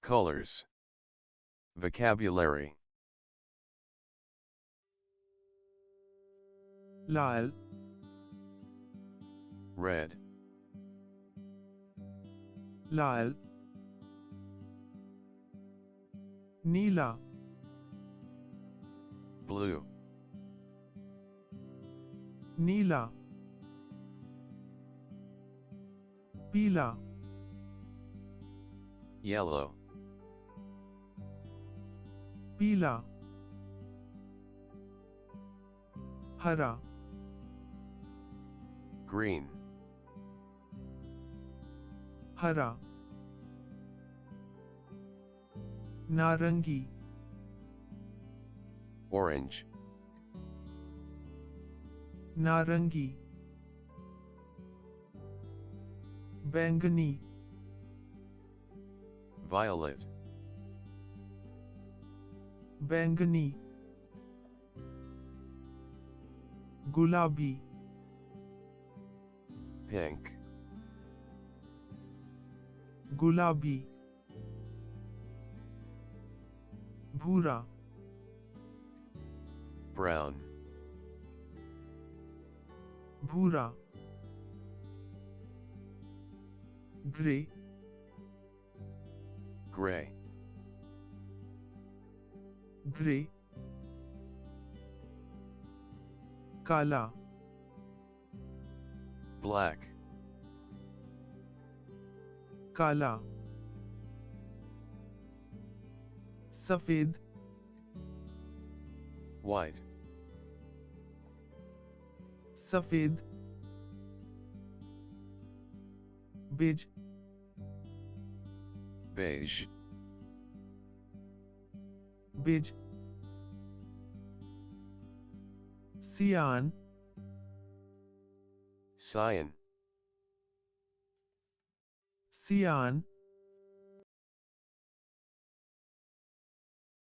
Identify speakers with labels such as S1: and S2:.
S1: Colors. Vocabulary.
S2: लाल,
S1: Red.
S2: लाल, नीला,
S1: Blue.
S2: नीला, पीला,
S1: Yellow.
S2: पीला, हरा,
S1: Green.
S2: हरा, नारंगी,
S1: Orange.
S2: नारंगी, बैंगनी,
S1: Violet.
S2: बैंगनी, गुलाबी,
S1: Pink.
S2: गुलाबी, भूरा,
S1: Brown.
S2: भूरा, ग्रे,
S1: Gray.
S2: ग्रे, काला,
S1: Black.
S2: काला, सफेद,
S1: White.
S2: सफेद, बेज,
S1: Beige.
S2: बेज, सियान,
S1: Cyan.
S2: सियान,